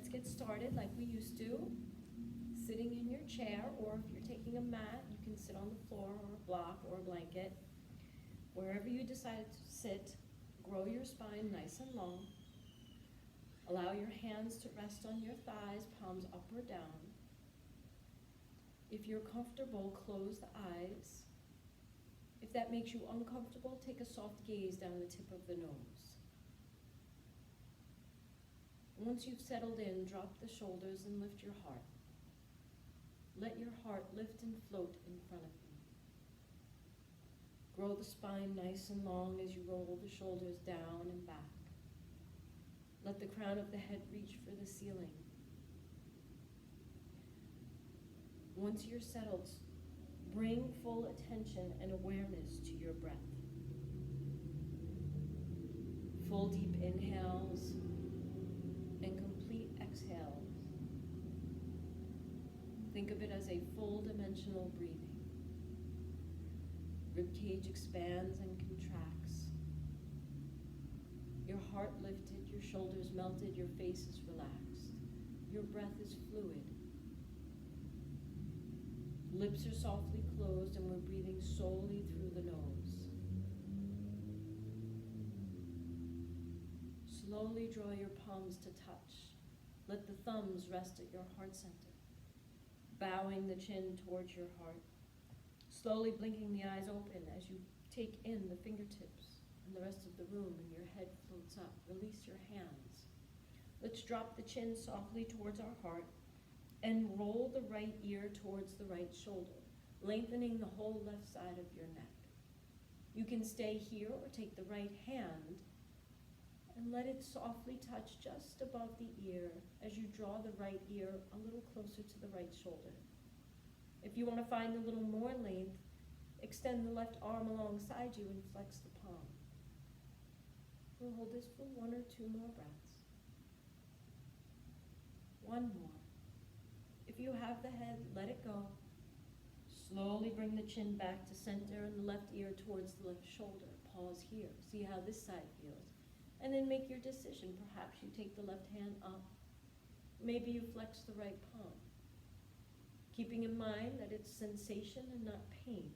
let's get started like we used to. Sitting in your chair, or if you're taking a mat, you can sit on the floor or a block or a blanket. Wherever you decide to sit, grow your spine nice and long. Allow your hands to rest on your thighs, palms up or down. If you're comfortable, close the eyes. If that makes you uncomfortable, take a soft gaze down the tip of the nose. Once you've settled in, drop the shoulders and lift your heart. Let your heart lift and float in front of you. Grow the spine nice and long as you roll the shoulders down and back. Let the crown of the head reach for the ceiling. Once you're settled, bring full attention and awareness to your breath. Full deep inhales and complete exhales. Think of it as a full dimensional breathing. Ribcage expands and contracts. Your heart lifted, your shoulders melted, your face is relaxed. Your breath is fluid. Lips are softly closed and we're breathing solely through the nose. Slowly draw your palms to touch. Let the thumbs rest at your heart center. Bowing the chin towards your heart. Slowly blinking the eyes open as you take in the fingertips and the rest of the room and your head floats up. Release your hands. Let's drop the chin softly towards our heart and roll the right ear towards the right shoulder, lengthening the whole left side of your neck. You can stay here or take the right hand and let it softly touch just above the ear as you draw the right ear a little closer to the right shoulder. If you want to find a little more length, extend the left arm alongside you and flex the palm. We'll hold this for 1 or 2 more breaths. 1 more. If you have the head, let it go. Slowly bring the chin back to center and the left ear towards the left shoulder. Pause here. See how this side feels. And then make your decision. Perhaps you take the left hand up. Maybe you flex the right palm. Keeping in mind that it's sensation and not pain.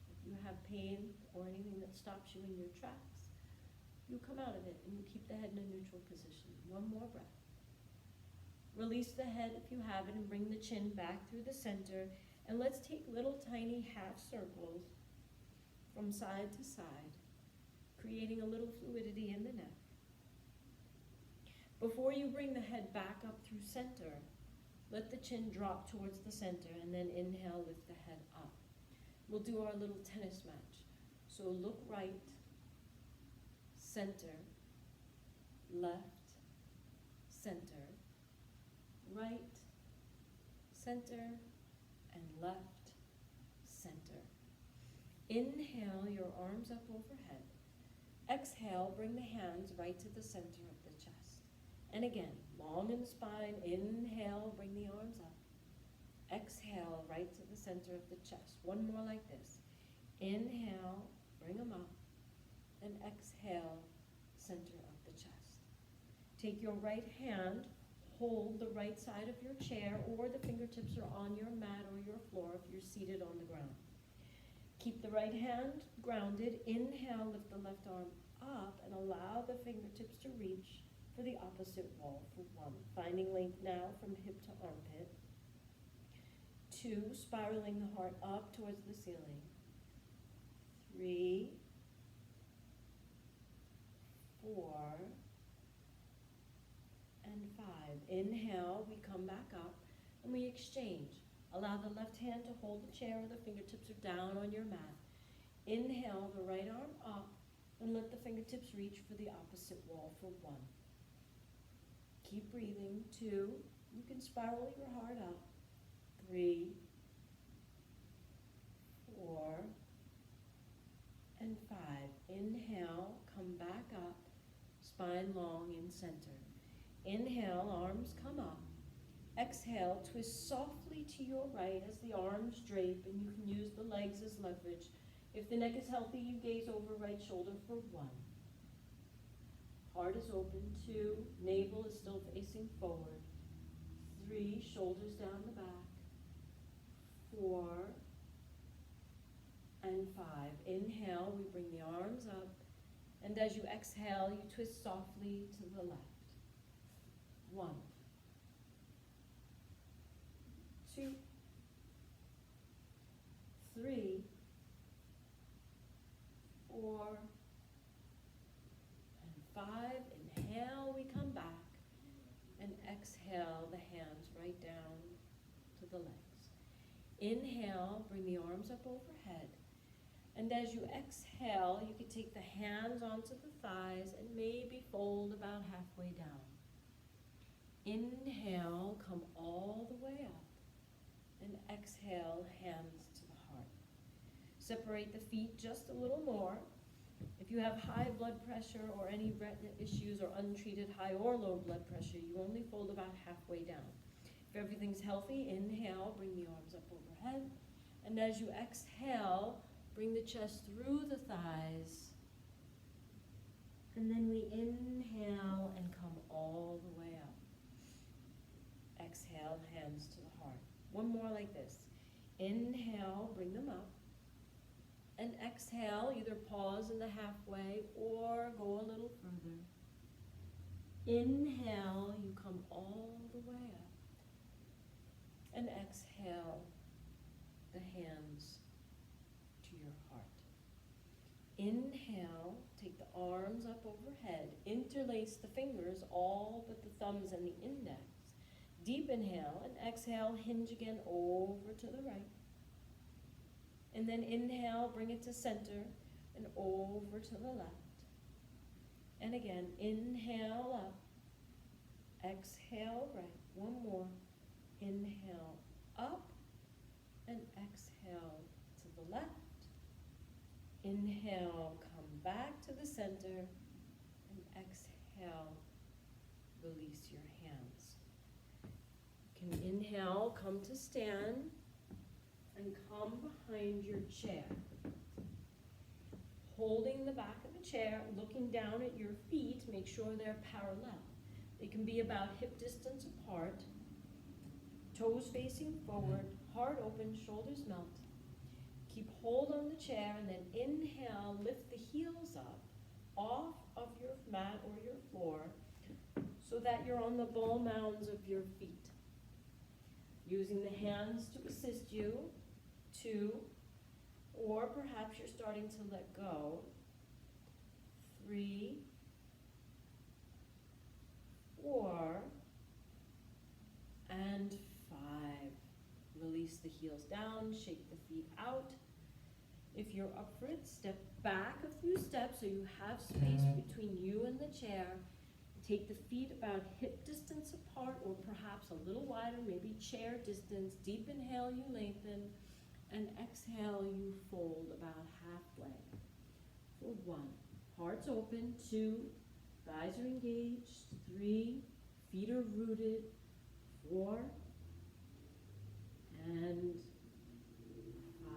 If you have pain or anything that stops you in your tracks, you come out of it and you keep the head in a neutral position. 1 more breath. Release the head if you have it and bring the chin back through the center. And let's take little tiny half circles from side to side, creating a little fluidity in the neck. Before you bring the head back up through center, let the chin drop towards the center and then inhale, lift the head up. We'll do our little tennis match. So look right, center, left, center, right, center, and left, center. Inhale, your arms up overhead. Exhale, bring the hands right to the center of the chest. And again, long in the spine, inhale, bring the arms up. Exhale, right to the center of the chest. 1 more like this. Inhale, bring them up. And exhale, center of the chest. Take your right hand, hold the right side of your chair, or the fingertips are on your mat or your floor if you're seated on the ground. Keep the right hand grounded. Inhale, lift the left arm up and allow the fingertips to reach for the opposite wall for 1. Finding length now from hip to armpit. 2, spiraling the heart up towards the ceiling. 3, 4, and 5. Inhale, we come back up and we exchange. Allow the left hand to hold the chair or the fingertips are down on your mat. Inhale, the right arm up and let the fingertips reach for the opposite wall for 1. Keep breathing. 2, you can spiral your heart up. 3, 4, and 5. Inhale, come back up, spine long in center. Inhale, arms come up. Exhale, twist softly to your right as the arms drape, and you can use the legs as leverage. If the neck is healthy, you gaze over right shoulder for 1. Heart is open. 2, navel is still facing forward. 3, shoulders down the back. 4 and 5. Inhale, we bring the arms up. And as you exhale, you twist softly to the left. 1, 2, 3, 4, and 5. Inhale, we come back. And exhale, the hands right down to the legs. Inhale, bring the arms up overhead. And as you exhale, you can take the hands onto the thighs and maybe fold about halfway down. Inhale, come all the way up. And exhale, hands to the heart. Separate the feet just a little more. If you have high blood pressure or any retina issues or untreated high or low blood pressure, you only fold about halfway down. If everything's healthy, inhale, bring the arms up overhead. And as you exhale, bring the chest through the thighs. And then we inhale and come all the way up. Exhale, hands to the heart. One more like this. Inhale, bring them up. And exhale, either pause in the halfway or go a little further. Inhale, you come all the way up. And exhale, the hands to your heart. Inhale, take the arms up overhead. Interlace the fingers, all but the thumbs and the index. Deep inhale and exhale, hinge again over to the right. And then inhale, bring it to center and over to the left. And again, inhale up, exhale right. One more. Inhale up and exhale to the left. Inhale, come back to the center and exhale, release your hands. You can inhale, come to stand. And come behind your chair. Holding the back of the chair, looking down at your feet, make sure they're parallel. They can be about hip distance apart. Toes facing forward, heart open, shoulders melt. Keep hold on the chair and then inhale, lift the heels up off of your mat or your floor so that you're on the ball mounds of your feet. Using the hands to assist you. 2, or perhaps you're starting to let go. 3, 4, and 5. Release the heels down, shake the feet out. If you're up for it, step back a few steps so you have space between you and the chair. Take the feet about hip distance apart or perhaps a little wider, maybe chair distance. Deep inhale, you lengthen. And exhale, you fold about halfway. For 1, heart's open. 2, thighs are engaged. 3, feet are rooted. 4, and 5.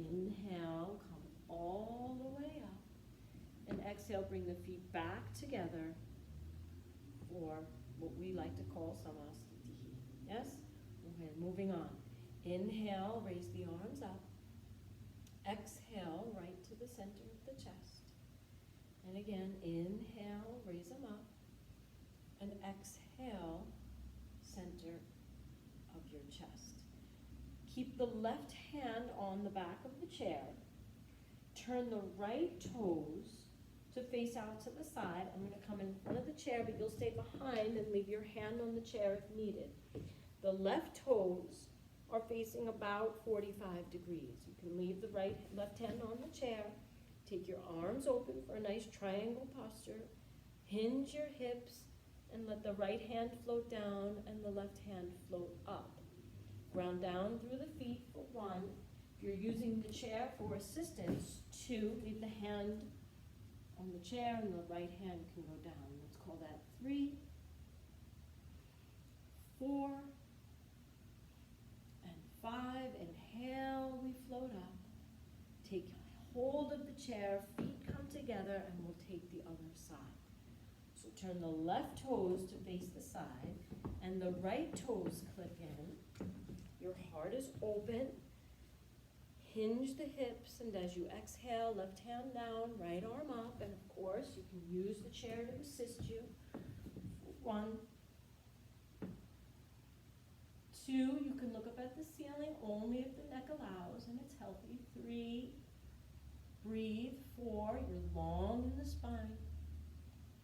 Inhale, come all the way up. And exhale, bring the feet back together for what we like to call samastitihi. Yes? Okay, moving on. Inhale, raise the arms up. Exhale, right to the center of the chest. And again, inhale, raise them up. And exhale, center of your chest. Keep the left hand on the back of the chair. Turn the right toes to face out to the side. I'm going to come in front of the chair, but you'll stay behind and leave your hand on the chair if needed. The left toes are facing about 45 degrees. You can leave the left hand on the chair. Take your arms open for a nice triangle posture. Hinge your hips and let the right hand float down and the left hand float up. Ground down through the feet for 1. If you're using the chair for assistance, 2, leave the hand on the chair and the right hand can go down. Let's call that 3, 4, 5, inhale, we float up. Take hold of the chair, feet come together, and we'll take the other side. So turn the left toes to face the side. and the right toes click in. Your heart is open. Hinge the hips, and as you exhale, left hand down, right arm up, and of course, you can use the chair to assist you. 1, 2, you can look up at the ceiling only if the neck allows and it's healthy. 3, breathe. 4, you're long in the spine.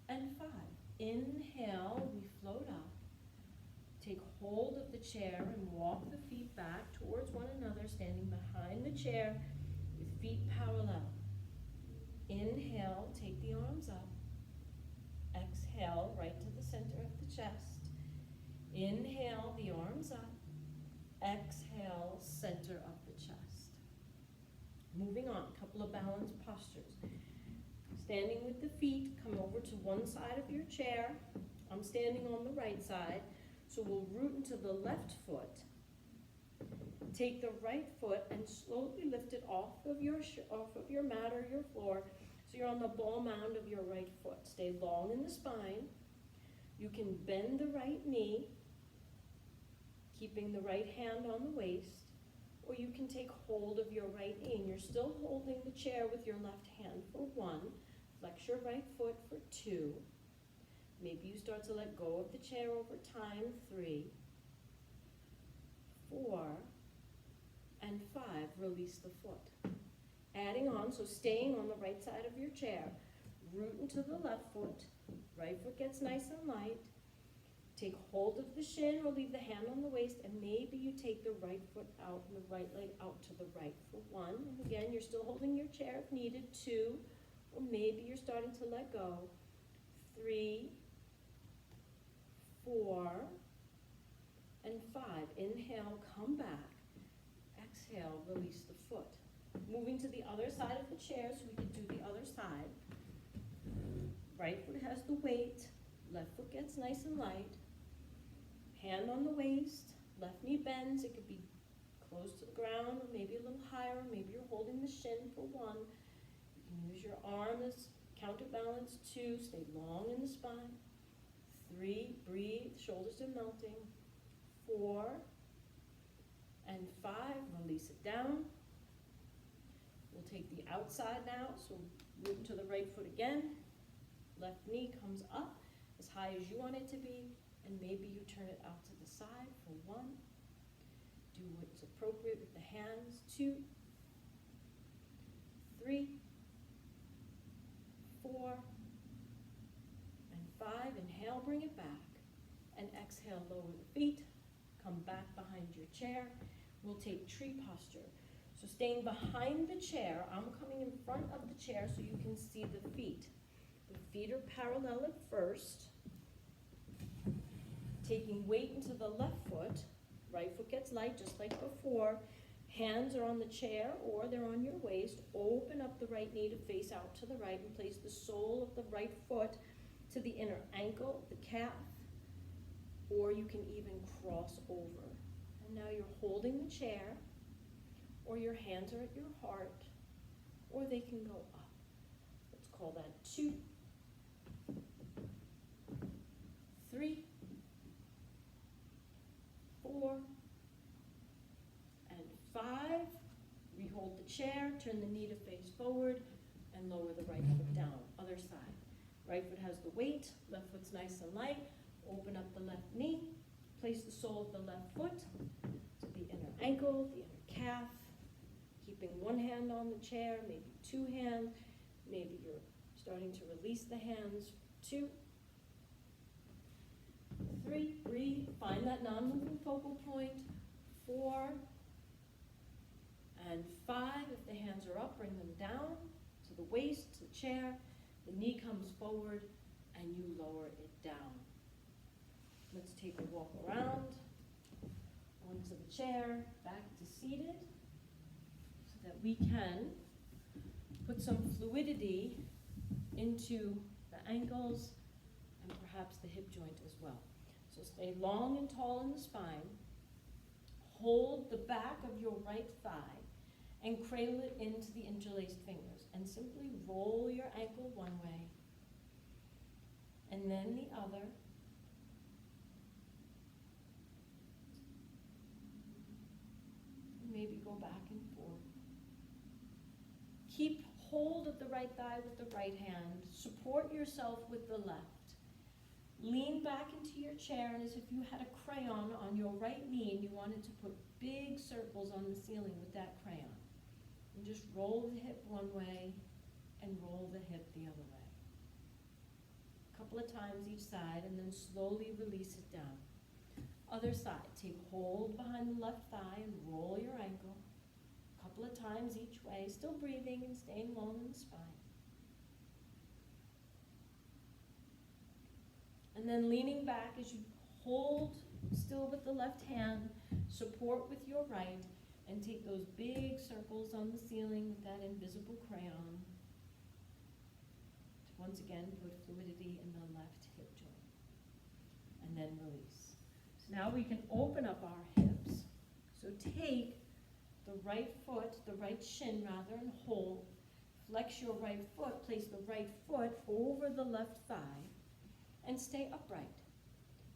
And 5, inhale, we float up. Take hold of the chair and walk the feet back towards one another, standing behind the chair with feet parallel. Inhale, take the arms up. Exhale, right to the center of the chest. Inhale, the arms up. Exhale, center of the chest. Moving on, a couple of balanced postures. Standing with the feet, come over to one side of your chair. I'm standing on the right side. So we'll root into the left foot. Take the right foot and slowly lift it off of your mat or your floor. So you're on the ball mound of your right foot. Stay long in the spine. You can bend the right knee, keeping the right hand on the waist, or you can take hold of your right knee. And you're still holding the chair with your left hand for 1. Flex your right foot for 2. Maybe you start to let go of the chair over time. 3, 4, and 5. Release the foot. Adding on, so staying on the right side of your chair. Root into the left foot. Right foot gets nice and light. Take hold of the shin or leave the hand on the waist, and maybe you take the right foot out and the right leg out to the right for 1. And again, you're still holding your chair if needed. 2, or maybe you're starting to let go. 3, 4, and 5. Inhale, come back. Exhale, release the foot. Moving to the other side of the chair so we can do the other side. Right foot has the weight. Left foot gets nice and light. Hand on the waist. Left knee bends. It could be close to the ground or maybe a little higher. Maybe you're holding the shin for 1. You can use your arm as counterbalance. 2, stay long in the spine. 3, breathe, shoulders are melting. 4, and 5, release it down. We'll take the outside now, so root to the right foot again. Left knee comes up as high as you want it to be, and maybe you turn it out to the side for 1. Do what's appropriate with the hands. 2, 3, 4, and 5. Inhale, bring it back. And exhale, lower the feet. Come back behind your chair. We'll take tree posture. So staying behind the chair, I'm coming in front of the chair so you can see the feet. The feet are parallel at first. Taking weight into the left foot. Right foot gets light just like before. Hands are on the chair or they're on your waist. Open up the right knee to face out to the right and place the sole of the right foot to the inner ankle, the calf, or you can even cross over. And now you're holding the chair, or your hands are at your heart, or they can go up. Let's call that 2, 3, 4, and 5. Rehold the chair, turn the knee to face forward, and lower the right foot down. Other side. Right foot has the weight, left foot's nice and light. Open up the left knee, place the sole of the left foot to the inner ankle, the inner calf, keeping one hand on the chair, maybe 2 hands. Maybe you're starting to release the hands. 2, 3, breathe, find that non-moving focal point. 4, and 5. If the hands are up, bring them down to the waist, to the chair. The knee comes forward, and you lower it down. Let's take a walk around, onto the chair, back to seated, so that we can put some fluidity into the ankles and perhaps the hip joint as well. So stay long and tall in the spine. Hold the back of your right thigh and cradle it into the interlaced fingers. And simply roll your ankle one way and then the other. go back and forth. Keep hold of the right thigh with the right hand. Support yourself with the left. Lean back into your chair, and as if you had a crayon on your right knee and you wanted to put big circles on the ceiling with that crayon. And just roll the hip one way and roll the hip the other way. A couple of times each side, and then slowly release it down. Other side, take hold behind the left thigh and roll your ankle. A couple of times each way, still breathing and staying long in the spine. And then leaning back as you hold still with the left hand, support with your right, and take those big circles on the ceiling with that invisible crayon. To once again put fluidity in the left hip joint. And then release. So now we can open up our hips. So take the right foot, the right shin rather, and hold. Flex your right foot, place the right foot over the left thigh, and stay upright.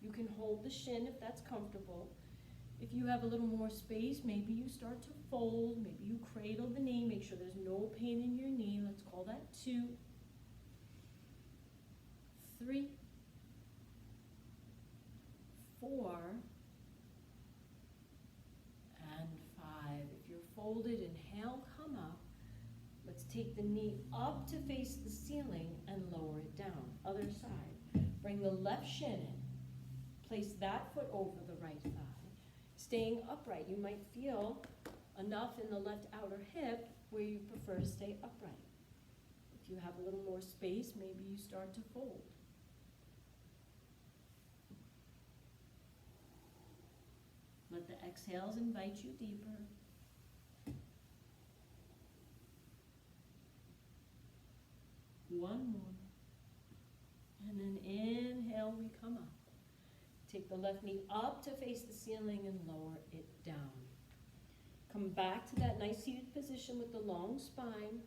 You can hold the shin if that's comfortable. If you have a little more space, maybe you start to fold, maybe you cradle the knee, make sure there's no pain in your knee. Let's call that 2, 3, 4, and 5. If you're folded, inhale, come up. Let's take the knee up to face the ceiling and lower it down. Other side. Bring the left shin in. Place that foot over the right thigh. Staying upright. You might feel enough in the left outer hip where you prefer to stay upright. If you have a little more space, maybe you start to fold. Let the exhales invite you deeper. One more. And then inhale, we come up. Take the left knee up to face the ceiling and lower it down. Come back to that nice seated position with the long spine.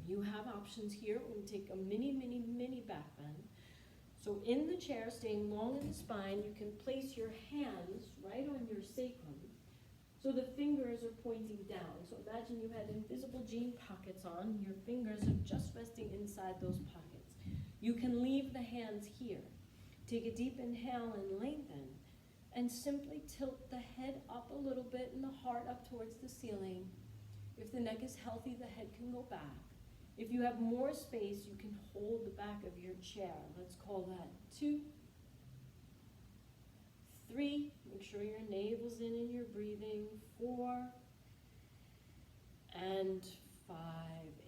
You have options here. We're going to take a mini back bend. So in the chair, staying long in the spine, you can place your hands right on your sacrum. So the fingers are pointing down. So imagine you had invisible jean pockets on. Your fingers are just resting inside those pockets. You can leave the hands here. Take a deep inhale and lengthen. And simply tilt the head up a little bit and the heart up towards the ceiling. If the neck is healthy, the head can go back. If you have more space, you can hold the back of your chair. Let's call that 2, 3. Make sure your navel's in and you're breathing. 4 and 5.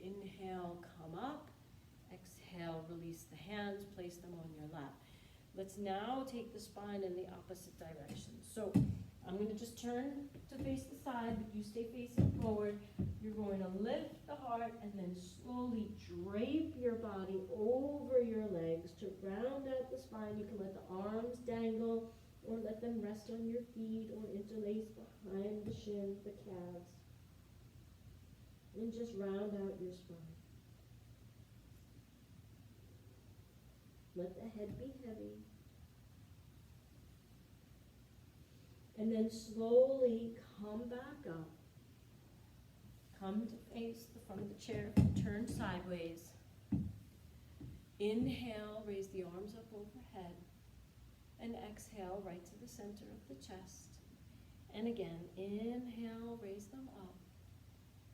Inhale, come up. Exhale, release the hands, place them on your lap. Let's now take the spine in the opposite direction. So I'm going to just turn to face the side, but you stay facing forward. You're going to lift the heart and then slowly drape your body over your legs to round out the spine. You can let the arms dangle or let them rest on your feet or interlace behind the shins, the calves. And just round out your spine. Let the head be heavy. And then slowly come back up. Come to face the front of the chair, turn sideways. Inhale, raise the arms up overhead. And exhale, right to the center of the chest. And again, inhale, raise them up.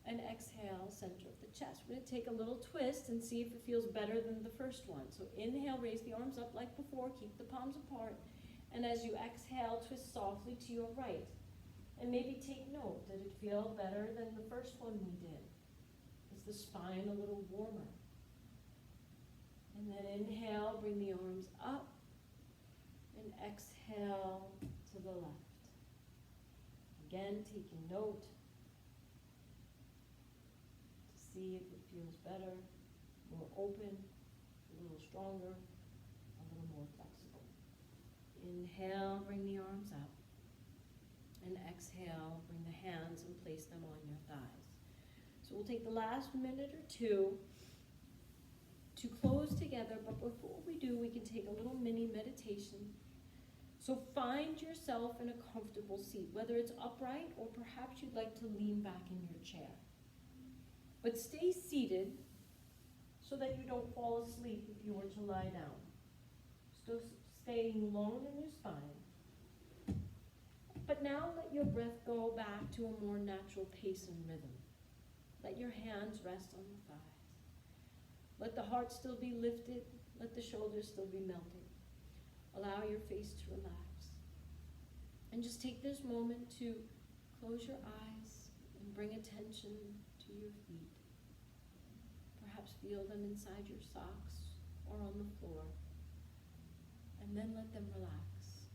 And exhale, center of the chest. We're going to take a little twist and see if it feels better than the first one. So inhale, raise the arms up like before. Keep the palms apart. And as you exhale, twist softly to your right. And maybe take note, did it feel better than the first one we did? Is the spine a little warmer? And then inhale, bring the arms up. And exhale to the left. Again, taking note. See if it feels better, more open, a little stronger, a little more flexible. Inhale, bring the arms up. And exhale, bring the hands and place them on your thighs. So we'll take the last minute or two to close together, but before we do, we can take a little mini meditation. So find yourself in a comfortable seat, whether it's upright or perhaps you'd like to lean back in your chair. But stay seated so that you don't fall asleep if you were to lie down. Still staying long in your spine. But now let your breath go back to a more natural pace and rhythm. Let your hands rest on the thighs. Let the heart still be lifted. Let the shoulders still be melted. Allow your face to relax. And just take this moment to close your eyes and bring attention to your feet. Perhaps feel them inside your socks or on the floor. And then let them relax.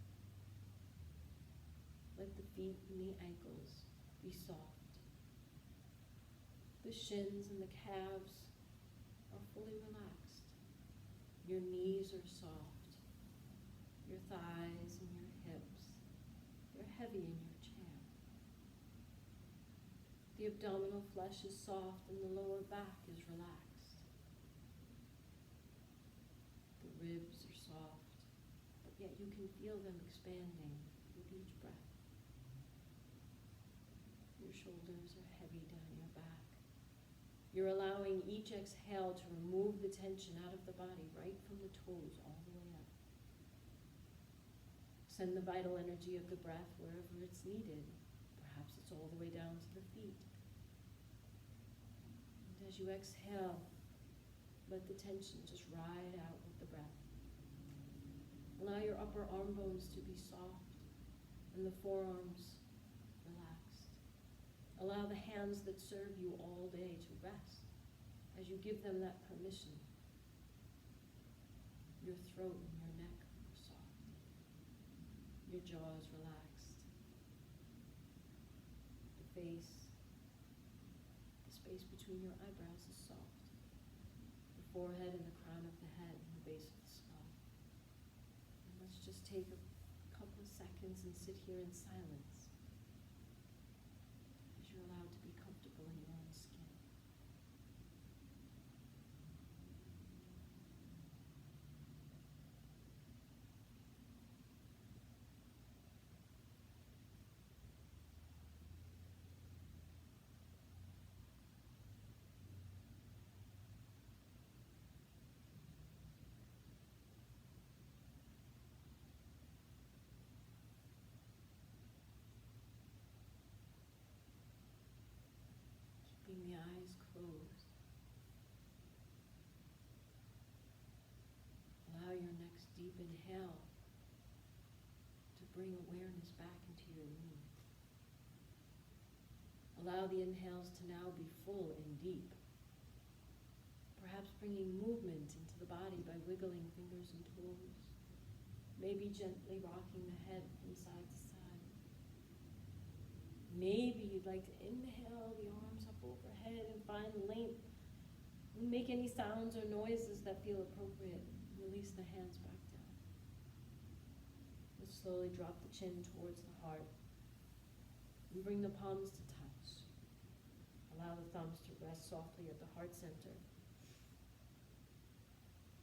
Let the feet and the ankles be soft. The shins and the calves are fully relaxed. Your knees are soft. Your thighs and your hips, they're heavy in your chair. The abdominal flesh is soft and the lower back is relaxed. The ribs are soft, but yet you can feel them expanding with each breath. Your shoulders are heavy down your back. You're allowing each exhale to remove the tension out of the body, right from the toes all the way up. Send the vital energy of the breath wherever it's needed. Perhaps it's all the way down to the feet. And as you exhale, let the tension just ride out with the breath. Allow your upper arm bones to be soft and the forearms relaxed. Allow the hands that serve you all day to rest as you give them that permission. Your throat and your neck are soft. Your jaw is relaxed. The face, the space between your eyebrows is soft. The forehead and the crown of the head and the base of the skull. And let's just take a couple of seconds and sit here in silence as you're allowed to be comfortable in your own skin. Keeping the eyes closed. Allow your next deep inhale to bring awareness back into your room. Allow the inhales to now be full and deep. Perhaps bringing movement into the body by wiggling fingers and toes. Maybe gently rocking the head from side to side. Maybe you'd like to inhale the arms up overhead and find length. Make any sounds or noises that feel appropriate. Release the hands back down. And slowly drop the chin towards the heart. And bring the palms to touch. Allow the thumbs to rest softly at the heart center.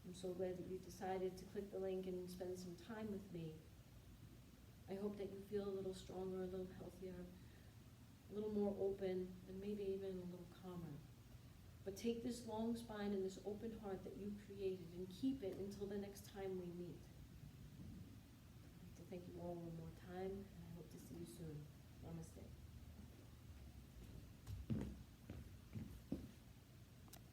I'm so glad that you decided to click the link and spend some time with me. I hope that you feel a little stronger, a little healthier, a little more open, and maybe even a little calmer. But take this long spine and this open heart that you created and keep it until the next time we meet. I'd like to thank you all one more time, and I hope to see you soon.